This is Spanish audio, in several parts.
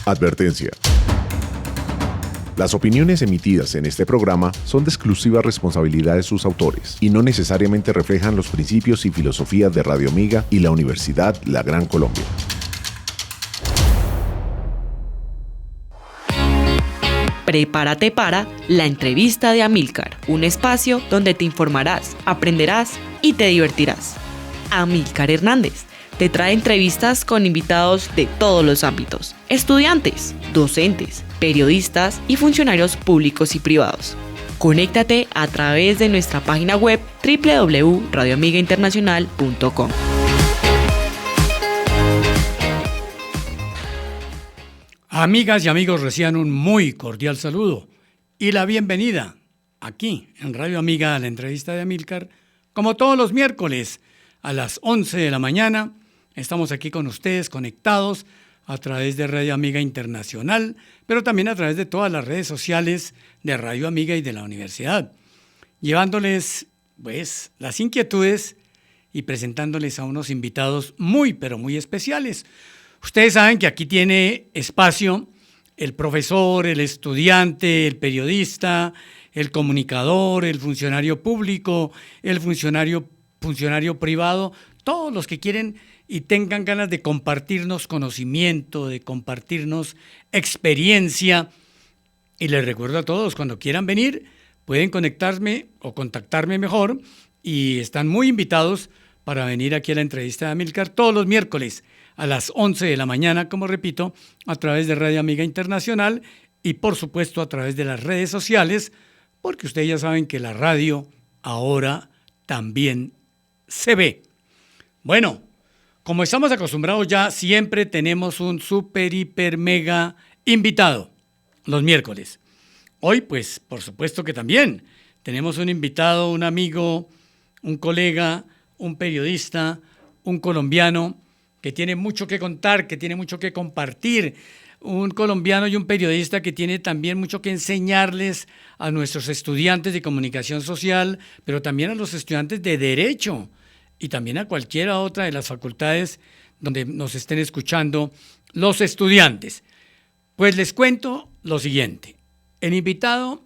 Advertencia. Las opiniones emitidas en este programa son de exclusiva responsabilidad de sus autores y no necesariamente reflejan los principios y filosofías de Radio Amiga y la Universidad La Gran Colombia. Prepárate para la entrevista de Amílcar, un espacio donde te informarás, aprenderás y te divertirás. Amílcar Hernández te trae entrevistas con invitados de todos los ámbitos: estudiantes, docentes, periodistas y funcionarios públicos y privados. Conéctate a través de nuestra página web www.radioamigainternacional.com. Amigas y amigos, reciban un muy cordial saludo y la bienvenida aquí en Radio Amiga a la entrevista de Amílcar. Como todos los miércoles a las 11 de la mañana, estamos aquí con ustedes conectados a través de Radio Amiga Internacional, pero también a través de todas las redes sociales de Radio Amiga y de la universidad, llevándoles pues las inquietudes y presentándoles a unos invitados muy, pero muy especiales. Ustedes saben que aquí tiene espacio el profesor, el estudiante, el periodista, el comunicador, el funcionario público, el funcionario privado, todos los que quieren y tengan ganas de compartirnos conocimiento, de compartirnos experiencia. Y les recuerdo a todos, cuando quieran venir, pueden conectarme o contactarme mejor y están muy invitados para venir aquí a la entrevista de Amílcar todos los miércoles a las 11 de la mañana, como repito, a través de Radio Amiga Internacional y por supuesto a través de las redes sociales, porque ustedes ya saben que la radio ahora también se ve. Bueno, como estamos acostumbrados ya, siempre tenemos un super, hiper, mega invitado los miércoles. Hoy, pues, por supuesto que también tenemos un invitado, un amigo, un colega, un periodista, un colombiano que tiene mucho que contar, que tiene mucho que compartir, un colombiano y un periodista que tiene también mucho que enseñarles a nuestros estudiantes de comunicación social, pero también a los estudiantes de derecho y también a cualquiera otra de las facultades donde nos estén escuchando los estudiantes. Pues les cuento lo siguiente. El invitado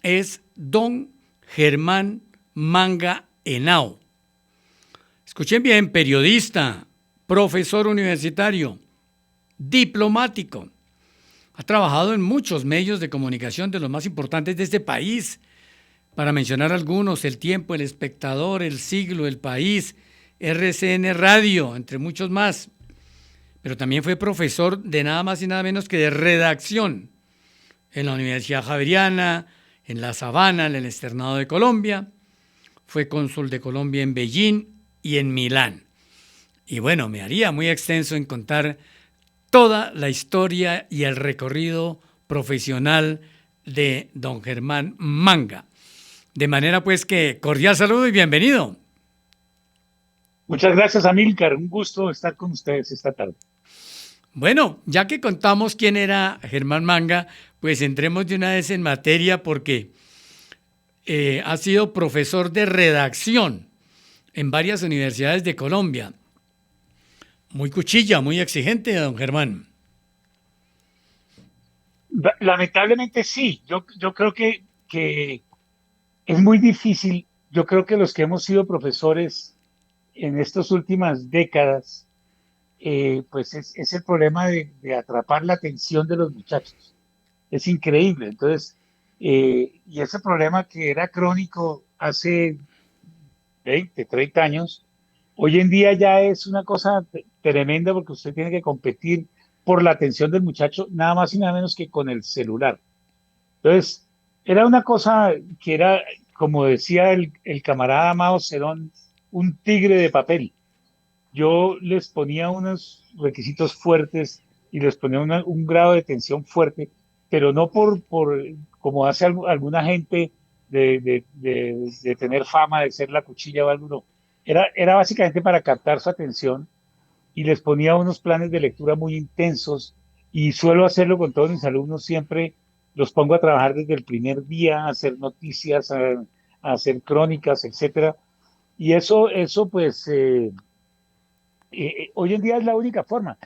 es don Germán Manga Henao. Escuchen bien: periodista, profesor universitario, diplomático. Ha trabajado en muchos medios de comunicación de los más importantes de este país. Para mencionar algunos: El Tiempo, El Espectador, El Siglo, El País, RCN Radio, entre muchos más. Pero también fue profesor de nada más y nada menos que de redacción en la Universidad Javeriana, en La Sabana, en el Externado de Colombia. Fue cónsul de Colombia en Beijing y en Milán. Y bueno, me haría muy extenso en contar toda la historia y el recorrido profesional de don Germán Manga. De manera pues que cordial saludo y bienvenido. Muchas gracias, Amílcar. Un gusto estar con ustedes esta tarde. Bueno, ya que contamos quién era Germán Manga, pues entremos de una vez en materia, porque ha sido profesor de redacción en varias universidades de Colombia. Muy cuchilla, muy exigente, don Germán. Lamentablemente sí. Yo creo que es muy difícil. Yo creo que los que hemos sido profesores en estas últimas décadas, pues es el problema de atrapar la atención de los muchachos. Es increíble. Entonces, y ese problema que era crónico hace 20, 30 años, hoy en día ya es una cosa tremenda, porque usted tiene que competir por la atención del muchacho nada más y nada menos que con el celular. Entonces, era una cosa que era, como decía el camarada Mao Zedong, un tigre de papel. Yo les ponía unos requisitos fuertes y les ponía un grado de tensión fuerte, pero no por como hace alguna gente de tener fama de ser la cuchilla o algo, no. Era básicamente para captar su atención, y les ponía unos planes de lectura muy intensos, y suelo hacerlo con todos mis alumnos. Siempre los pongo a trabajar desde el primer día, a hacer noticias, a hacer crónicas, etcétera. Y eso pues hoy en día es la única forma.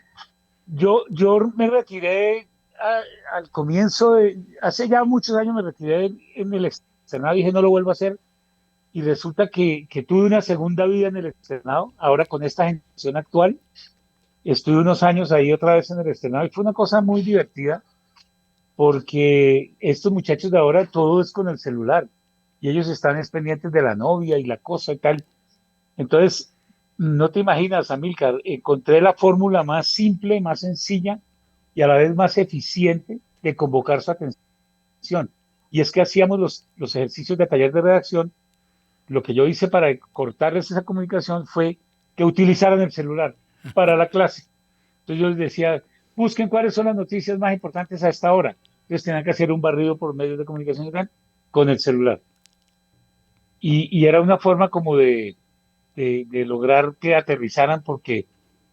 Yo me retiré al comienzo hace ya muchos años me retiré en el externado, dije no lo vuelvo a hacer y resulta que tuve una segunda vida en el externado, ahora con esta generación actual, estuve unos años ahí otra vez en el externado y fue una cosa muy divertida porque estos muchachos de ahora todo es con el celular y ellos están es pendientes de la novia y la cosa y tal. Entonces, no te imaginas, Amílcar, encontré la fórmula más simple, más sencilla y a la vez más eficiente de convocar su atención. Y es que hacíamos los ejercicios de taller de redacción. Lo que yo hice para cortarles esa comunicación fue que utilizaran el celular para la clase. Entonces yo les decía, busquen cuáles son las noticias más importantes a esta hora. Entonces tenían que hacer un barrido por medios de comunicación y tal, con el celular. Y era una forma como de lograr que aterrizaran porque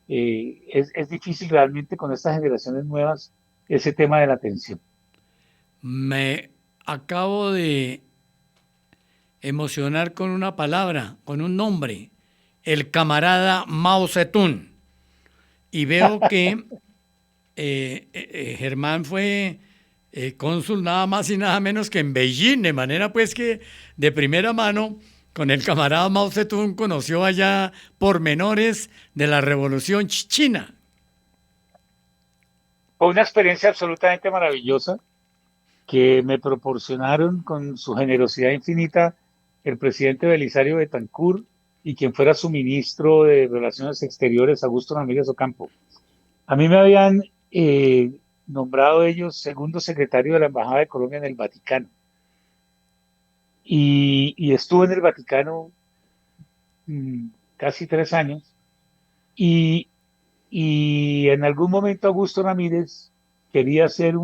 es difícil realmente con estas generaciones nuevas ese tema de la atención. Me acabo de emocionar con una palabra, con un nombre, el camarada Mao Zedong. Y veo que Germán fue cónsul nada más y nada menos que en Beijing, de manera pues que de primera mano con el camarada Mao Zedong conoció allá pormenores de la revolución china. Fue una experiencia absolutamente maravillosa que me proporcionaron con su generosidad infinita el presidente Belisario Betancur y quien fuera su ministro de Relaciones Exteriores, Augusto Ramírez Ocampo. A mí me habían nombrado ellos segundo secretario de la Embajada de Colombia en el Vaticano. Y estuve en el Vaticano casi 3 años. Y, y en algún momento Augusto Ramírez quería hacer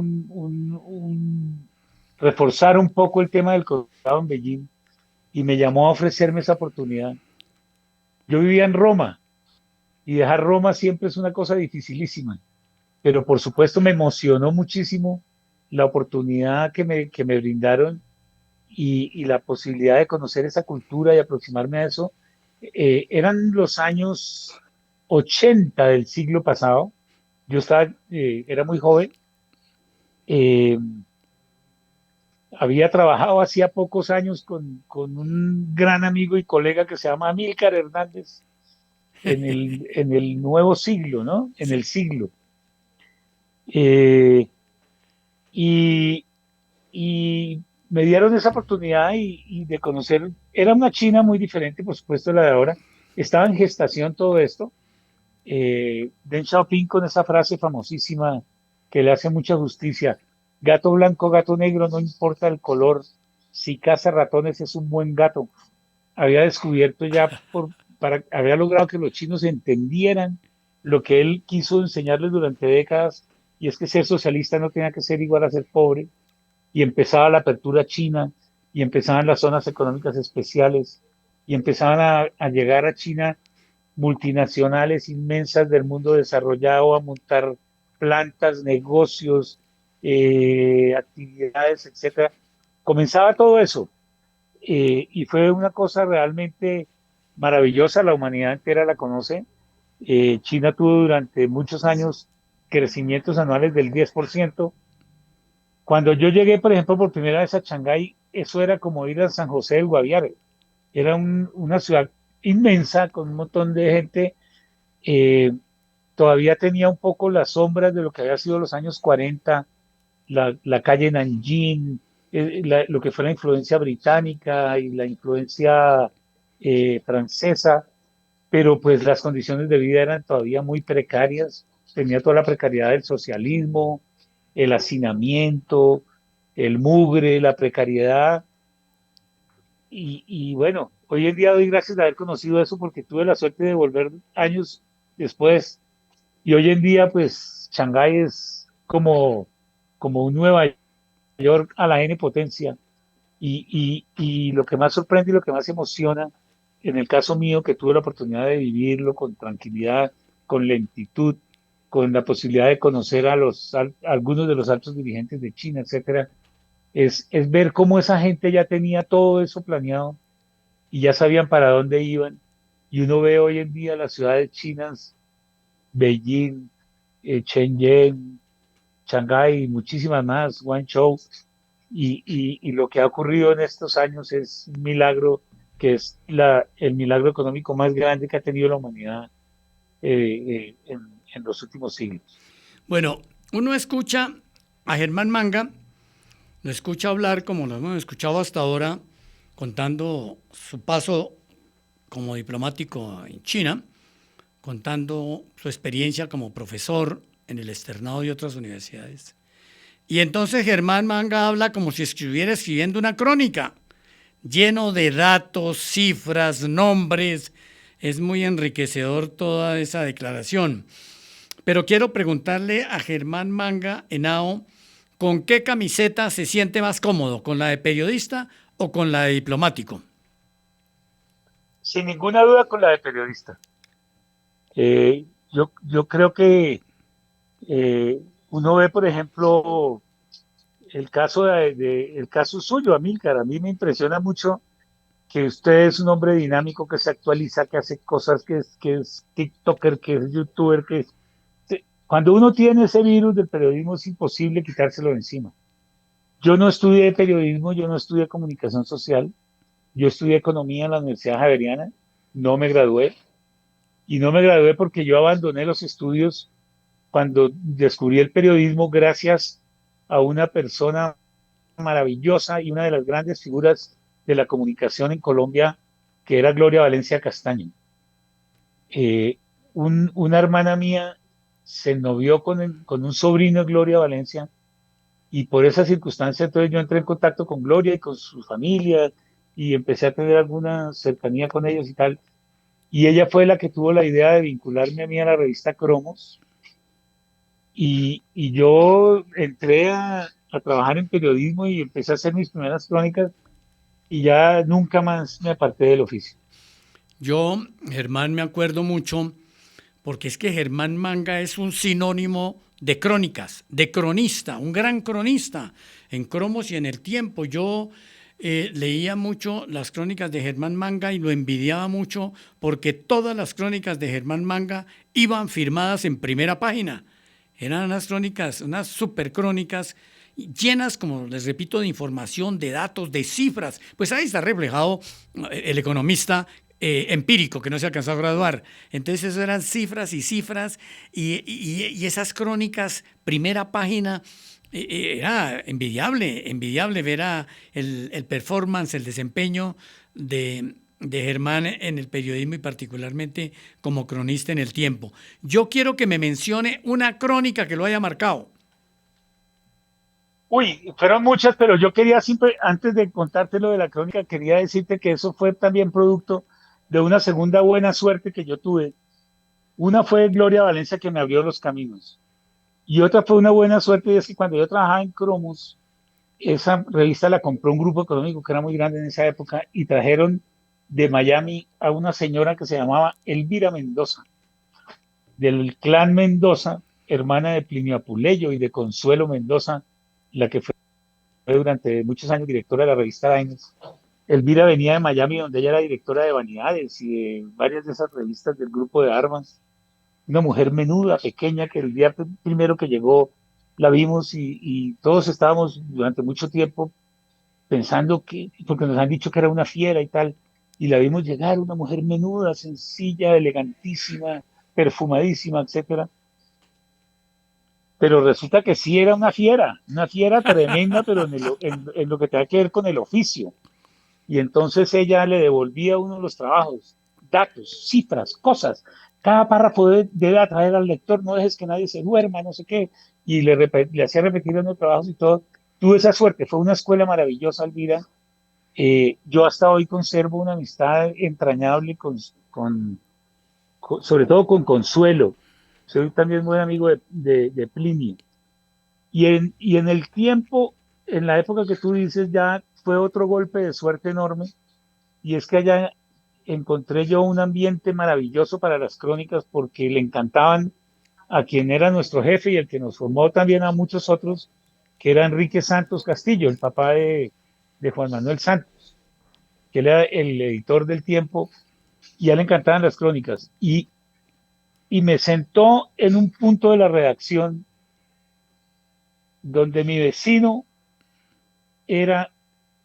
reforzar un poco el tema del consulado en Beijing y me llamó a ofrecerme esa oportunidad. Yo vivía en Roma y dejar Roma siempre es una cosa dificilísima, pero por supuesto me emocionó muchísimo la oportunidad que me brindaron y la posibilidad de conocer esa cultura y aproximarme a eso. Eran los años 80 del siglo pasado. Yo era muy joven. eh, Había trabajado hacía pocos años con un gran amigo y colega que se llama Amílcar Hernández en el nuevo siglo, ¿no? En el siglo. Eh, y, y me dieron esa oportunidad y de conocer, era una China muy diferente, por supuesto, de la de ahora. Estaba en gestación todo esto. Deng Xiaoping con esa frase famosísima que le hace mucha justicia: gato blanco, gato negro, no importa el color, si caza ratones es un buen gato. Había descubierto ya, había logrado que los chinos entendieran lo que él quiso enseñarles durante décadas, y es que ser socialista no tenía que ser igual a ser pobre, y empezaba la apertura china, y empezaban las zonas económicas especiales, y empezaban a llegar a China multinacionales inmensas del mundo desarrollado a montar plantas, negocios, actividades, etcétera. Comenzaba todo eso y fue una cosa realmente maravillosa. La humanidad entera la conoce. China tuvo durante muchos años crecimientos anuales del 10%. Cuando yo llegué, por ejemplo, por primera vez a Shanghái, eso era como ir a San José del Guaviare. Era una ciudad inmensa con un montón de gente. eh, Todavía tenía un poco las sombras de lo que había sido los años 40, la calle Nanjing, lo que fue la influencia británica y la influencia francesa, pero pues las condiciones de vida eran todavía muy precarias. Tenía toda la precariedad del socialismo, el hacinamiento, el mugre, la precariedad. Y bueno, hoy en día doy gracias de haber conocido eso porque tuve la suerte de volver años después. Y hoy en día, pues, Shanghái es como un Nueva York a la N potencia. Y lo que más sorprende y lo que más emociona, en el caso mío, que tuve la oportunidad de vivirlo con tranquilidad, con lentitud, con la posibilidad de conocer algunos de los altos dirigentes de China, etcétera, es ver cómo esa gente ya tenía todo eso planeado y ya sabían para dónde iban. Y uno ve hoy en día las ciudades chinas, Beijing, Shenzhen, Shanghái y muchísimas más, Guangzhou. Y lo que ha ocurrido en estos años es un milagro, que es el milagro económico más grande que ha tenido la humanidad en los últimos siglos. Bueno, uno escucha a Germán Manga, lo escucha hablar como lo hemos escuchado hasta ahora, contando su paso como diplomático en China, contando su experiencia como profesor en el externado de otras universidades. Y entonces Germán Manga habla como si estuviera escribiendo una crónica, lleno de datos, cifras, nombres. Es muy enriquecedor toda esa declaración. Pero quiero preguntarle a Germán Manga Henao, ¿con qué camiseta se siente más cómodo? ¿Con la de periodista o con la de diplomático? Sin ninguna duda con la de periodista. Yo creo que uno ve, por ejemplo, el caso suyo, Amílcar. A mí me impresiona mucho que usted es un hombre dinámico que se actualiza, que hace cosas, que es TikToker, que es YouTuber, cuando uno tiene ese virus del periodismo es imposible quitárselo de encima. Yo no estudié periodismo, yo no estudié comunicación social, yo estudié economía en la Universidad Javeriana, no me gradué, y no me gradué porque yo abandoné los estudios cuando descubrí el periodismo gracias a una persona maravillosa y una de las grandes figuras de la comunicación en Colombia, que era Gloria Valencia Castaño. Una hermana mía se novió con un sobrino de Gloria Valencia, y por esa circunstancia entonces yo entré en contacto con Gloria y con su familia y empecé a tener alguna cercanía con ellos y tal. Y ella fue la que tuvo la idea de vincularme a mí a la revista Cromos, y yo entré a trabajar en periodismo y empecé a hacer mis primeras crónicas y ya nunca más me aparté del oficio. Yo, Germán, me acuerdo mucho porque es que Germán Manga es un sinónimo de crónicas, de cronista, un gran cronista en Cromos y en El Tiempo. Yo leía mucho las crónicas de Germán Manga y lo envidiaba mucho porque todas las crónicas de Germán Manga iban firmadas en primera página. Eran unas crónicas, unas super crónicas llenas, como les repito, de información, de datos, de cifras. Pues ahí está reflejado el economista empírico que no se alcanzó a graduar. Entonces eso eran cifras y cifras y esas crónicas, primera página, era envidiable ver el performance, el desempeño de Germán en el periodismo y particularmente como cronista en El Tiempo. Yo quiero que me mencione una crónica que lo haya marcado. Uy, fueron muchas, pero yo quería siempre, antes de contarte lo de la crónica, quería decirte que eso fue también producto de una segunda buena suerte que yo tuve. Una fue Gloria Valencia, que me abrió los caminos. Y otra fue una buena suerte, y es que cuando yo trabajaba en Cromos, esa revista la compró un grupo económico que era muy grande en esa época, y trajeron de Miami a una señora que se llamaba Elvira Mendoza, del clan Mendoza, hermana de Plinio Apuleyo y de Consuelo Mendoza, la que fue durante muchos años directora de la revista Diners. Elvira venía de Miami, donde ella era directora de Vanidades y de varias de esas revistas del grupo de Armas. Una mujer menuda, pequeña, que el día primero que llegó la vimos, y todos estábamos durante mucho tiempo pensando porque nos han dicho que era una fiera y tal, y la vimos llegar, una mujer menuda, sencilla, elegantísima, perfumadísima, etcétera. Pero resulta que sí era una fiera tremenda, pero en lo que tenga que ver con el oficio. Y entonces ella le devolvía a uno los trabajos, datos, cifras, cosas. Cada párrafo debe atraer al lector, no dejes que nadie se duerma, no sé qué. Y le hacía repetir unos trabajos y todo. Tuve esa suerte, fue una escuela maravillosa, Elvira. Yo hasta hoy conservo una amistad entrañable sobre todo con Consuelo. Soy también muy amigo de Plinio. Y en el tiempo, en la época que tú dices, ya fue otro golpe de suerte enorme, y es que allá encontré yo un ambiente maravilloso para las crónicas porque le encantaban a quien era nuestro jefe y el que nos formó también a muchos otros, que era Enrique Santos Castillo, el papá de Juan Manuel Santos, que era el editor del Tiempo, y a él le encantaban las crónicas. Y y me sentó en un punto de la redacción donde mi vecino era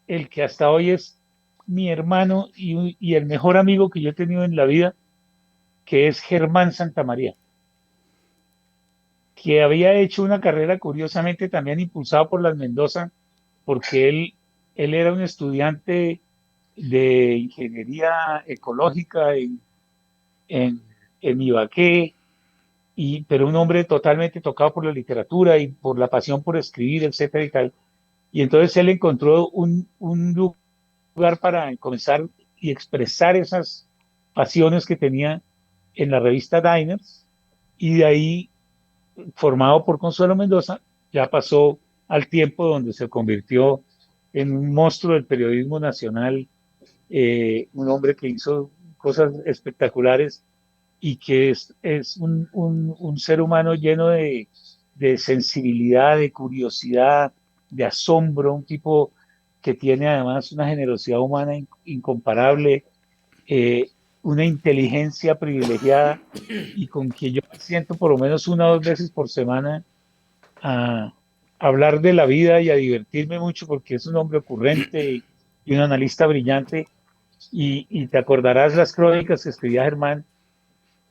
el que hasta hoy es mi hermano y el mejor amigo que yo he tenido en la vida, que es Germán Santamaría, que había hecho una carrera curiosamente también impulsado por las Mendoza, porque él era un estudiante de ingeniería ecológica en, en Ibaqué, pero un hombre totalmente tocado por la literatura y por la pasión por escribir, etcétera y tal. Y entonces él encontró un lugar para comenzar y expresar esas pasiones que tenía en la revista Diners, y de ahí, formado por Consuelo Mendoza, ya pasó al tiempo donde se convirtió en un monstruo del periodismo nacional, un hombre que hizo cosas espectaculares y que es un ser humano lleno de sensibilidad, de curiosidad, de asombro, un tipo que tiene además una generosidad humana incomparable, eh, una inteligencia privilegiada y con quien yo me siento por lo menos una o dos veces por semana a hablar de la vida y a divertirme mucho porque es un hombre ocurrente y un analista brillante y te acordarás las crónicas que escribía Germán.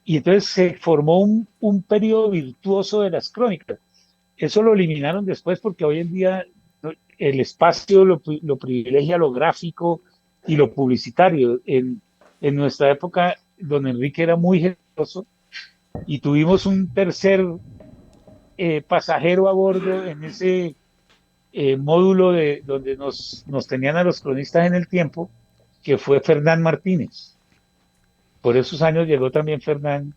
Y entonces se formó un periodo virtuoso de las crónicas. Eso lo eliminaron después porque hoy en día el espacio lo privilegia lo gráfico y lo publicitario. En nuestra época, don Enrique era muy generoso y tuvimos un tercer pasajero a bordo en ese módulo donde nos tenían a los cronistas en el tiempo, que fue Fernán Martínez. Por esos años llegó también Fernán.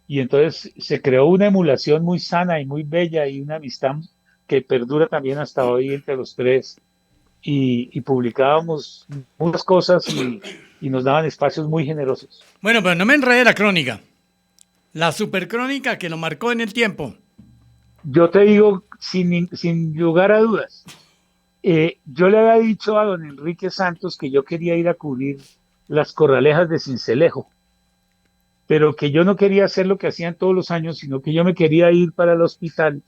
Y entonces se creó una emulación muy sana y muy bella y una amistad que perdura también hasta hoy entre los tres. Y publicábamos muchas cosas y nos daban espacios muy generosos. Bueno, pero no me enredé la crónica. La supercrónica que lo marcó en el tiempo. Yo te digo, sin lugar a dudas, yo le había dicho a don Enrique Santos que yo quería ir a cubrir las Corralejas de Sincelejo, pero que yo no quería hacer lo que hacían todos los años, sino que yo me quería ir para el hospital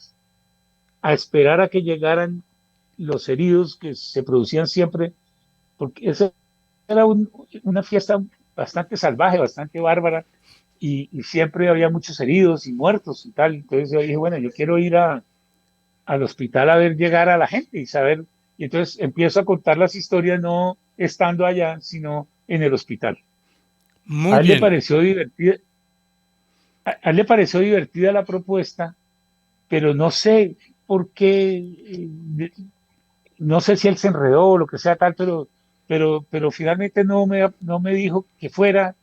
a esperar a que llegaran los heridos que se producían siempre, porque esa era una fiesta bastante salvaje, bastante bárbara, y siempre había muchos heridos y muertos y tal. Entonces yo dije, bueno, yo quiero ir al hospital a ver llegar a la gente y saber, y entonces empiezo a contar las historias no estando allá, sino en el hospital. Muy A él le bien. pareció divertida, a él le pareció divertida la propuesta, pero no sé por qué, no sé si él se enredó o lo que sea tal, pero finalmente no me dijo que fuera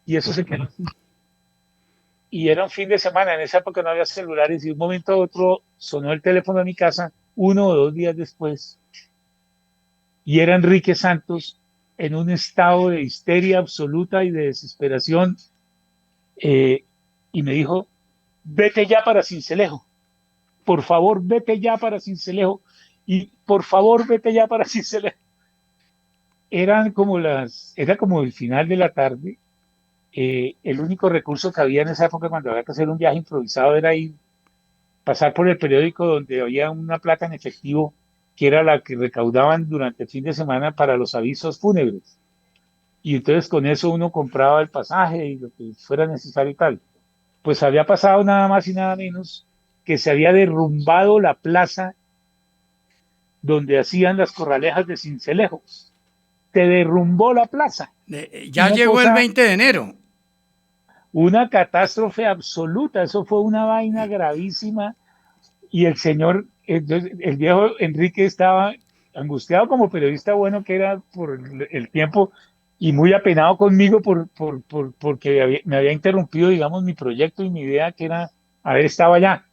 y eso se quedó. Y era un fin de semana, en esa época no había celulares y de un momento a otro sonó el teléfono de mi casa 1 o 2 días después y era Enrique Santos en un estado de histeria absoluta y de desesperación, eh, y me dijo, vete ya para Sincelejo, por favor vete ya para Sincelejo y por favor vete ya para Sincelejo. Era como el final de la tarde. El único recurso que había en esa época cuando había que hacer un viaje improvisado era ir, pasar por el periódico donde había una plata en efectivo que era la que recaudaban durante el fin de semana para los avisos fúnebres. Y entonces con eso uno compraba el pasaje y lo que fuera necesario y tal. Pues había pasado nada más y nada menos que se había derrumbado la plaza donde hacían las corralejas de Sincelejo. Se derrumbó la plaza. Ya Una llegó el cosa, 20 de enero. una catástrofe absoluta. Eso fue una vaina gravísima. Y el señor, el viejo Enrique estaba angustiado como periodista bueno que era por el tiempo y muy apenado conmigo porque me había interrumpido, digamos, mi proyecto y mi idea que era haber estado allá.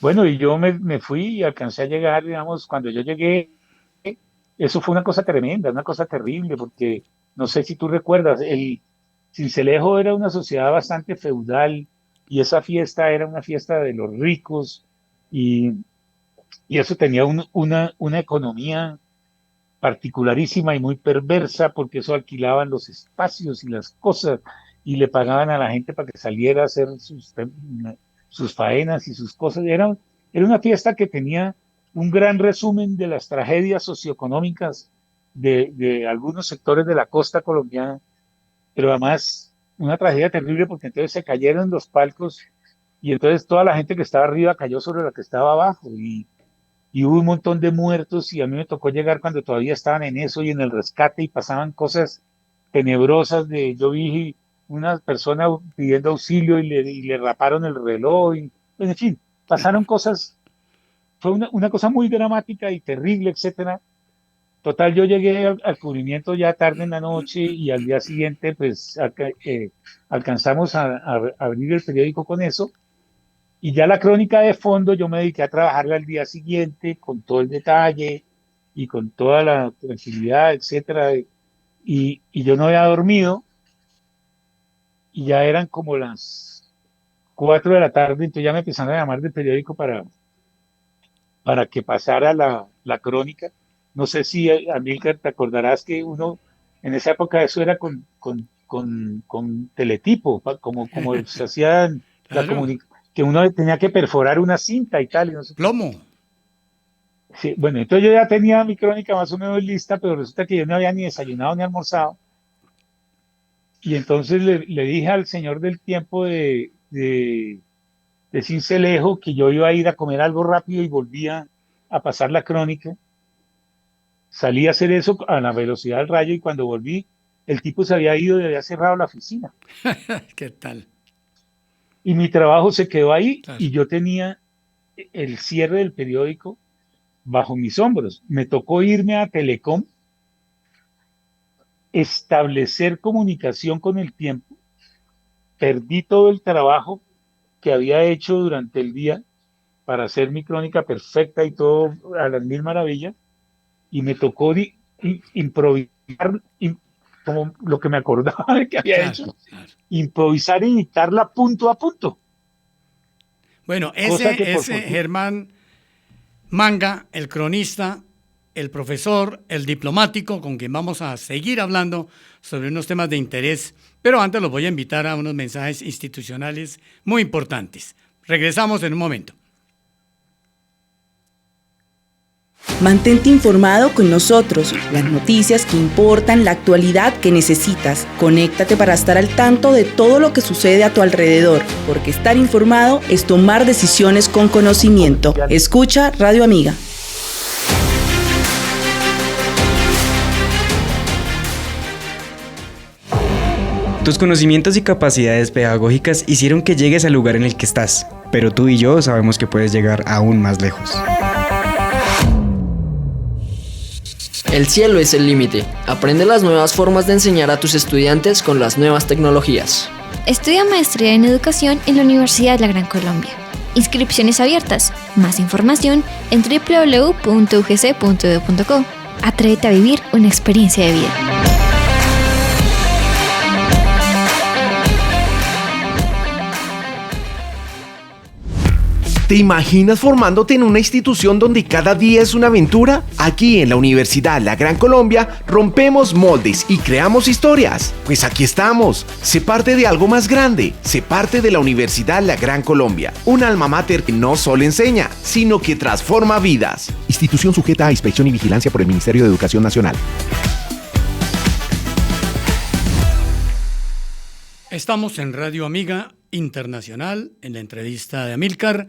Bueno, y yo me fui y alcancé a llegar, digamos, cuando yo llegué, eso fue una cosa tremenda, una cosa terrible, porque no sé si tú recuerdas, el Sincelejo era una sociedad bastante feudal y esa fiesta era una fiesta de los ricos y, y eso tenía una economía particularísima y muy perversa porque eso alquilaban los espacios y las cosas y le pagaban a la gente para que saliera a hacer sus faenas y sus cosas. Era una fiesta que tenía un gran resumen de las tragedias socioeconómicas de algunos sectores de la costa colombiana, pero además una tragedia terrible porque entonces se cayeron los palcos y entonces toda la gente que estaba arriba cayó sobre la que estaba abajo y hubo un montón de muertos y a mí me tocó llegar cuando todavía estaban en eso y en el rescate y pasaban cosas tenebrosas yo vi una persona pidiendo auxilio y le raparon el reloj y, pues, en fin, pasaron cosas, fue una cosa muy dramática y terrible, etcétera. Total, yo llegué al cubrimiento ya tarde en la noche y al día siguiente pues alcanzamos a abrir el periódico con eso. Y ya la crónica de fondo yo me dediqué a trabajarla al día siguiente con todo el detalle y con toda la tranquilidad, etcétera. Y yo no había dormido y ya eran como las 4 de la tarde, entonces ya me empezaron a llamar del periódico para que pasara la crónica. No sé si, Amílcar, te acordarás que uno, en esa época eso era con teletipo, como se hacían Claro, que uno tenía que perforar una cinta y tal, y no sé qué. plomo. Sí, bueno, entonces yo ya tenía mi crónica más o menos lista, pero resulta que yo no había ni desayunado ni almorzado. Y entonces le dije al señor del tiempo de Cincelejo que yo iba a ir a comer algo rápido y volvía a pasar la crónica. Salí a hacer eso a la velocidad del rayo y cuando volví, el tipo se había ido y había cerrado la oficina. ¿Qué tal? Y mi trabajo se quedó ahí Claro. y yo tenía el cierre del periódico bajo mis hombros. Me tocó irme a Telecom, establecer comunicación con el tiempo, perdí todo el trabajo que había hecho durante el día para hacer mi crónica perfecta y todo a las mil maravillas, y me tocó improvisar como lo que me acordaba de que había Claro, hecho, claro. improvisar y dictarla punto a punto, Bueno, cosa que por ese fortuna, Germán Manga, el cronista, el profesor, el diplomático, con quien vamos a seguir hablando sobre unos temas de interés, pero antes los voy a invitar a unos mensajes institucionales muy importantes. Regresamos en un momento. Mantente informado con nosotros, las noticias que importan, la actualidad que necesitas. Conéctate para estar al tanto de todo lo que sucede a tu alrededor, porque estar informado es tomar decisiones con conocimiento. Escucha Radio Amiga. Tus conocimientos y capacidades pedagógicas hicieron que llegues al lugar en el que estás, pero tú y yo sabemos que puedes llegar aún más lejos. El cielo es el límite. Aprende las nuevas formas de enseñar a tus estudiantes con las nuevas tecnologías. Estudia maestría en educación en la Universidad de la Gran Colombia. Inscripciones abiertas. Más información en www.ugc.edu.co. Atrévete a vivir una experiencia de vida. ¿Te imaginas formándote en una institución donde cada día es una aventura? Aquí en la Universidad La Gran Colombia rompemos moldes y creamos historias. Pues aquí estamos. Sé parte de algo más grande. Sé parte de la Universidad La Gran Colombia. Un alma mater que no solo enseña, sino que transforma vidas. Institución sujeta a inspección y vigilancia por el Ministerio de Educación Nacional. Estamos en Radio Amiga Internacional, en la entrevista de Amílcar.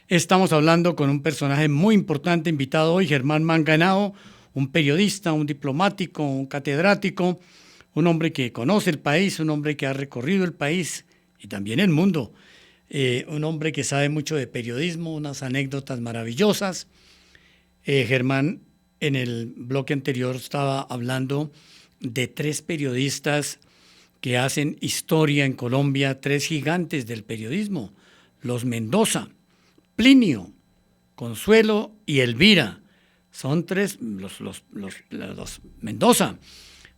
Estamos hablando con un personaje muy importante invitado hoy, Germán Manga Henao, un periodista, un diplomático, un catedrático, un hombre que conoce el país, un hombre que ha recorrido el país y también el mundo, un hombre que sabe mucho de periodismo, unas anécdotas maravillosas. Germán, en el bloque anterior estaba hablando de 3 periodistas que hacen historia en Colombia, 3 gigantes del periodismo, los Mendoza, Plinio, Consuelo y Elvira. Son 3, los Mendoza.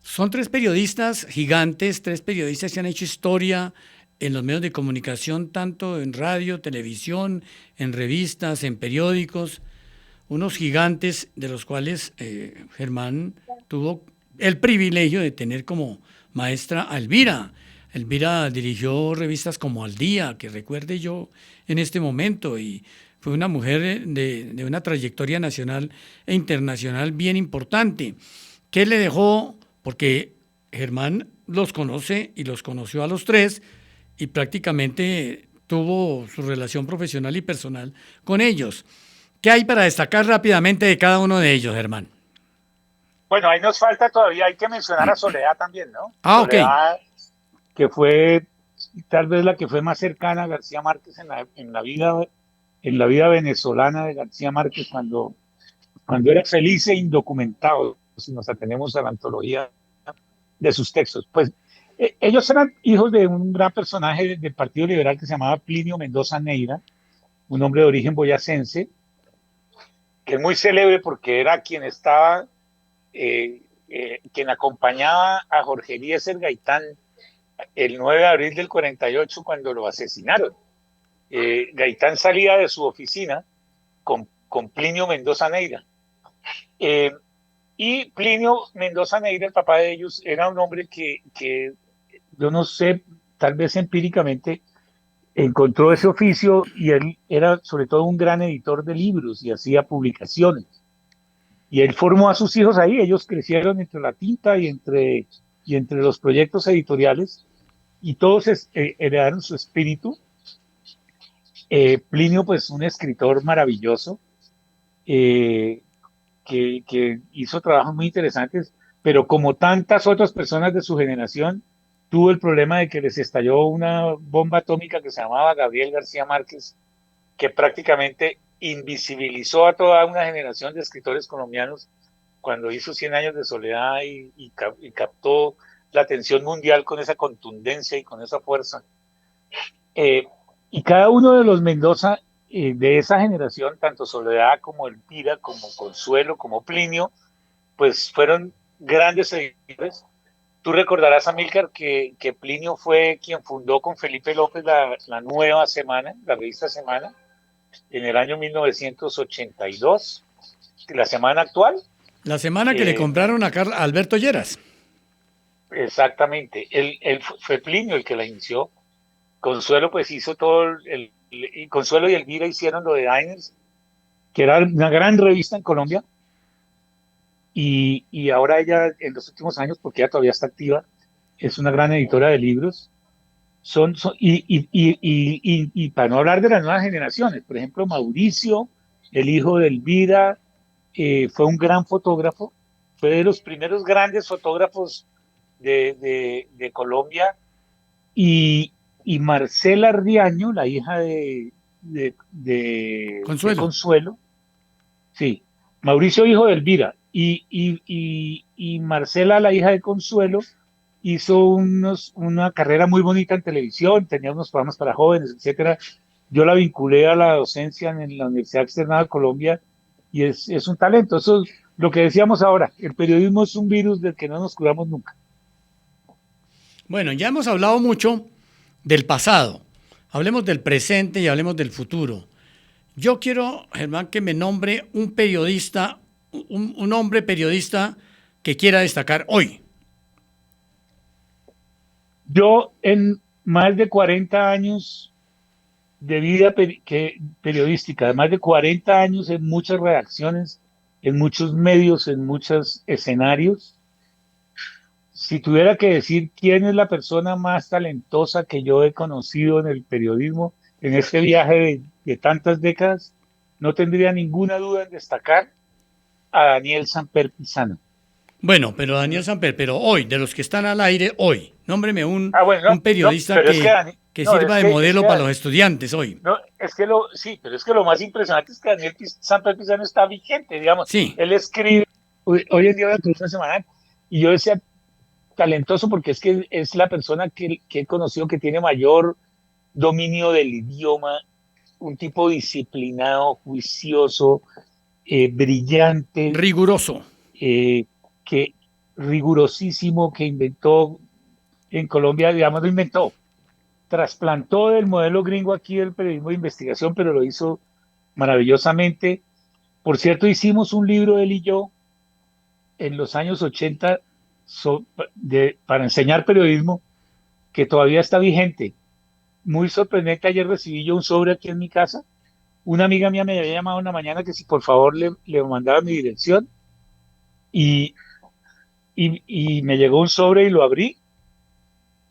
Son 3 periodistas gigantes, 3 periodistas que han hecho historia en los medios de comunicación, tanto en radio, televisión, en revistas, en periódicos. Unos gigantes de los cuales Germán tuvo el privilegio de tener como maestra a Elvira. Elvira dirigió revistas como Al Día, que recuerde yo en este momento, y fue una mujer de una trayectoria nacional e internacional bien importante. ¿Qué le dejó? Porque Germán los conoce y los conoció a los tres y prácticamente tuvo su relación profesional y personal con ellos. ¿Qué hay para destacar rápidamente de cada uno de ellos, Germán? Bueno, ahí nos falta todavía, hay que mencionar a Soledad también, ¿no? Ah, ok. Soledad, que fue tal vez la que fue más cercana a García Márquez en la vida venezolana de García Márquez cuando era feliz e indocumentado, si nos atenemos a la antología de sus textos. Pues ellos eran hijos de un gran personaje del Partido Liberal que se llamaba Plinio Mendoza Neira, un hombre de origen boyacense, que es muy célebre porque era quien acompañaba a Jorge Eliezer Gaitán el 9 de abril del 48 cuando lo asesinaron. Gaitán salía de su oficina con Plinio Mendoza Neira. Y Plinio Mendoza Neira, el papá de ellos, era un hombre que yo no sé, tal vez empíricamente, encontró ese oficio y él era sobre todo un gran editor de libros y hacía publicaciones. Y él formó a sus hijos ahí, ellos crecieron entre la tinta y entre los proyectos editoriales y todos heredaron su espíritu. Plinio, pues un escritor maravilloso, que hizo trabajos muy interesantes, pero como tantas otras personas de su generación, tuvo el problema de que les estalló una bomba atómica que se llamaba Gabriel García Márquez, que prácticamente invisibilizó a toda una generación de escritores colombianos cuando hizo 100 años de soledad y captó la atención mundial con esa contundencia y con esa fuerza. Y cada uno de los Mendoza de esa generación, tanto Soledad como Elvira, como Consuelo, como Plinio, pues fueron grandes editores. Tú recordarás, Amílcar, que Plinio fue quien fundó con Felipe López la Nueva Semana, la revista Semana, en el año 1982, la Semana actual. La semana que le compraron a Alberto Lleras. Exactamente, fue Plinio el que la inició. Consuelo pues hizo todo, y Consuelo y Elvira hicieron lo de Diners, que era una gran revista en Colombia, y ahora ella en los últimos años, porque ella todavía está activa, es una gran editora de libros. Y para no hablar de las nuevas generaciones, por ejemplo, Mauricio, el hijo de Elvira, fue un gran fotógrafo, fue de los primeros grandes fotógrafos de Colombia, y Marcela Riaño, la hija de Consuelo, sí, Mauricio, hijo de Elvira, y Marcela, la hija de Consuelo, hizo una carrera muy bonita en televisión, tenía unos programas para jóvenes, etcétera. Yo la vinculé a la docencia en la Universidad Externada de Colombia y es un talento. Eso es lo que decíamos ahora, el periodismo es un virus del que no nos curamos nunca. Bueno, ya hemos hablado mucho del pasado, hablemos del presente y hablemos del futuro. Yo quiero, Germán, que me nombre un periodista, un hombre periodista que quiera destacar hoy. Yo en más de 40 años de vida periodística, de más de 40 años en muchas redacciones, en muchos medios, en muchos escenarios, si tuviera que decir quién es la persona más talentosa que yo he conocido en el periodismo, en este viaje de tantas décadas, no tendría ninguna duda en destacar a Daniel Samper Pizano. Bueno, pero Daniel Samper, pero hoy, de los que están al aire hoy, nómbreme un periodista que sirva de modelo para los estudiantes hoy. No, sí, pero es que lo más impresionante es que Daniel Samper Pizano está vigente, digamos. Sí. Él escribe hoy en día la columna semanal, y yo decía talentoso porque es que es la persona que he conocido que tiene mayor dominio del idioma, un tipo disciplinado, juicioso, brillante, riguroso, rigurosísimo, que inventó en Colombia, digamos, lo inventó, trasplantó del modelo gringo aquí el periodismo de investigación, pero lo hizo maravillosamente. Por cierto, hicimos un libro él y yo en los años 80 para enseñar periodismo, que todavía está vigente. Muy sorprendente, ayer recibí yo un sobre aquí en mi casa. Una amiga mía me había llamado una mañana que si por favor le mandaba mi dirección y, y me llegó un sobre y lo abrí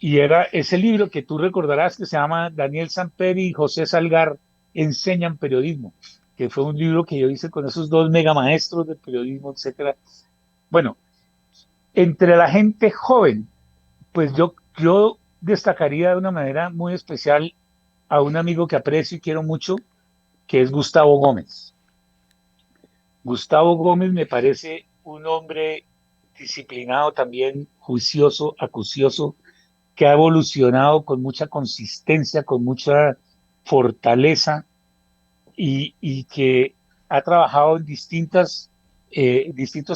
y era ese libro que tú recordarás que se llama Daniel Samperi y José Salgar enseñan periodismo, que fue un libro que yo hice con esos dos mega maestros del periodismo, etcétera. Bueno, entre la gente joven, pues yo destacaría de una manera muy especial a un amigo que aprecio y quiero mucho, que es Gustavo Gómez. Gustavo Gómez me parece un hombre disciplinado también, juicioso, acucioso, que ha evolucionado con mucha consistencia, con mucha fortaleza y que ha trabajado en distintos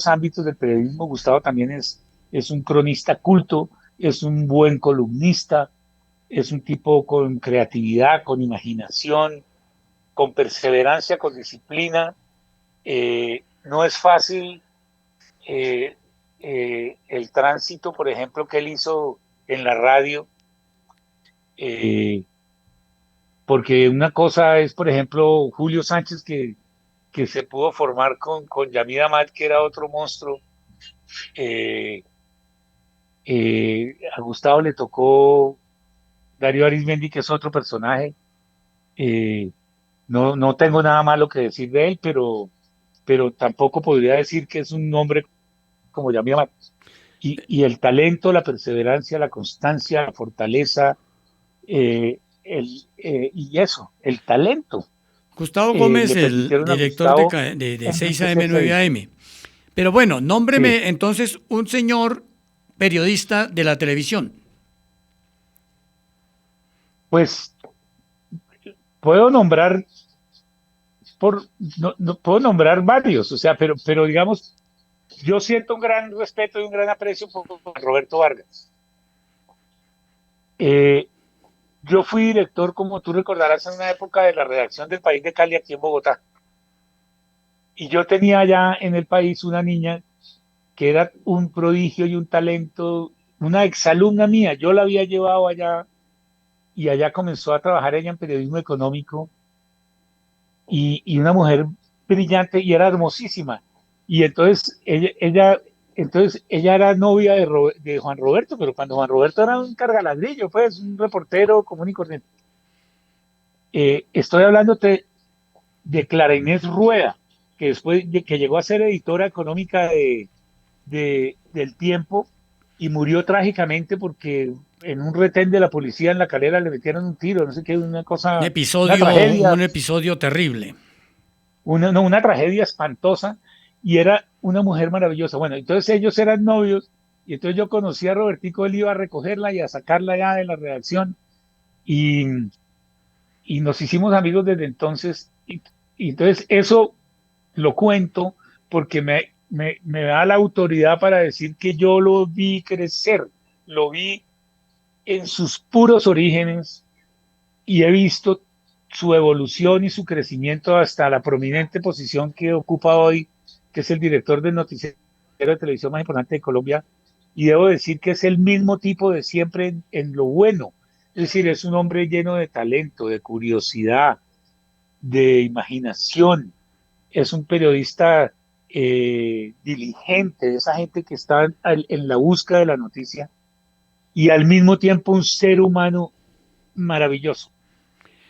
ámbitos del periodismo. Gustavo también es un cronista culto, es un buen columnista, es un tipo con creatividad, con imaginación, con perseverancia, con disciplina. No es fácil el tránsito, por ejemplo, que él hizo en la radio, porque una cosa es, por ejemplo, Julio Sánchez, que se pudo formar con Yamid Amad, que era otro monstruo. Eh, a Gustavo le tocó Darío Arizmendi, que es otro personaje. Eh, no tengo nada malo que decir de él, pero tampoco podría decir que es un hombre como Yamid Amad. Y el talento, la perseverancia, la constancia, la fortaleza, y eso, el talento, Gustavo Gómez, le el permitieron a director Gustavo de 6 AM, enriquecerse 9 ahí. AM. Pero bueno, nómbreme Sí, entonces un señor periodista de la televisión. pues puedo nombrar puedo nombrar varios, o sea, pero digamos, yo siento un gran respeto y un gran aprecio por Roberto Vargas. Eh, yo fui director, como tú recordarás, en una época de la redacción del País de Cali aquí en Bogotá. Y yo tenía allá en el país una niña que era un prodigio y un talento, una exalumna mía. Yo la había llevado allá y allá comenzó a trabajar ella en periodismo económico y una mujer brillante y era hermosísima. Y entonces ella era novia de Juan Roberto, pero cuando Juan Roberto era un cargaladrillo, pues un reportero común y corriente. Estoy hablando de Clara Inés Rueda, que después que llegó a ser editora económica del Tiempo y murió trágicamente porque en un retén de la policía en La Calera le metieron un tiro, no sé qué, una tragedia, Un episodio terrible. no, una tragedia espantosa, y era una mujer maravillosa. Bueno, entonces ellos eran novios y entonces yo conocí a Robertico, él iba a recogerla y a sacarla ya de la redacción y, y nos hicimos amigos desde entonces y entonces eso lo cuento porque me da la autoridad para decir que yo lo vi crecer, lo vi en sus puros orígenes y he visto su evolución y su crecimiento hasta la prominente posición que ocupa hoy, que es el director del noticiero de televisión más importante de Colombia. Y debo decir que es el mismo tipo de siempre en lo bueno. Es decir, es un hombre lleno de talento, de curiosidad, de imaginación. Es un periodista diligente, de esa gente que está en la búsqueda de la noticia y al mismo tiempo un ser humano maravilloso.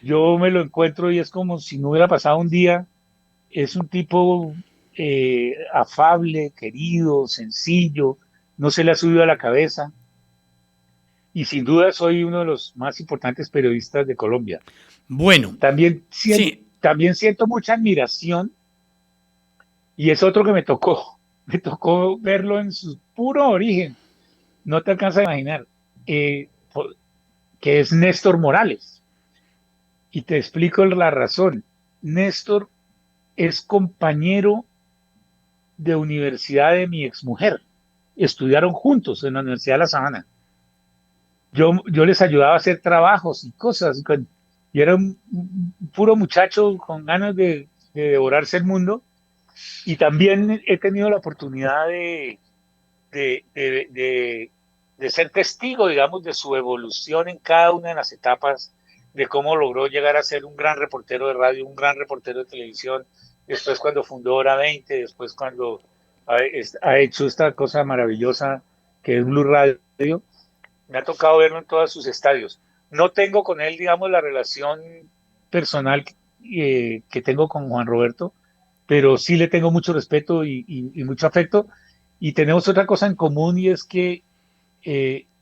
Yo me lo encuentro y es como si no hubiera pasado un día. Es un tipo afable, querido, sencillo, no se le ha subido a la cabeza y sin duda soy uno de los más importantes periodistas de Colombia. Bueno, sí. También siento mucha admiración y es otro que me tocó verlo en su puro origen, no te alcanzas a imaginar, que es Néstor Morales. Y te explico la razón. Néstor es compañero de universidad de mi exmujer. Estudiaron juntos en la Universidad de La Sabana. Yo les ayudaba a hacer trabajos y cosas. Y era un puro muchacho con ganas de devorarse el mundo. Y también he tenido la oportunidad de de ser testigo, digamos, de su evolución en cada una de las etapas, de cómo logró llegar a ser un gran reportero de radio, un gran reportero de televisión, después cuando fundó Hora 20, después cuando ha hecho esta cosa maravillosa que es Blue Radio. Me ha tocado verlo en todos sus estadios. No tengo con él, digamos, la relación personal que tengo con Juan Roberto, pero sí le tengo mucho respeto y mucho afecto. Y tenemos otra cosa en común y es que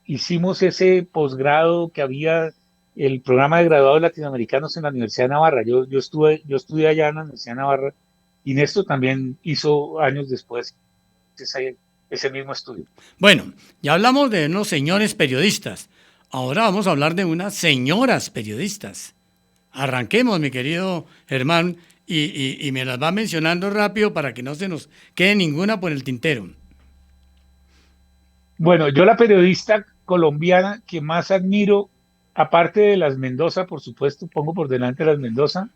hicimos ese posgrado que había, el programa de graduados latinoamericanos en la Universidad de Navarra. Yo estudié allá en la Universidad de Navarra y Néstor también hizo años después ese mismo estudio. Bueno, ya hablamos de unos señores periodistas. Ahora vamos a hablar de unas señoras periodistas. Arranquemos, mi querido Germán, y me las va mencionando rápido para que no se nos quede ninguna por el tintero. Bueno, yo la periodista colombiana que más admiro, aparte de las Mendoza, por supuesto, pongo por delante las Mendoza,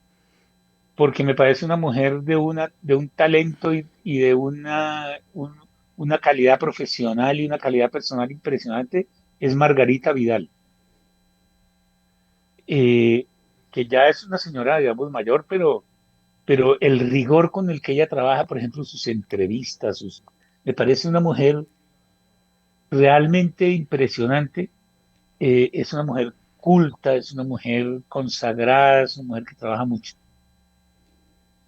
porque me parece una mujer de un talento y de una calidad profesional y una calidad personal impresionante, es Margarita Vidal, eh, que ya es una señora, digamos, mayor, pero el rigor con el que ella trabaja, por ejemplo, sus entrevistas, me parece una mujer realmente impresionante. Es una mujer culta, es una mujer consagrada, es una mujer que trabaja mucho.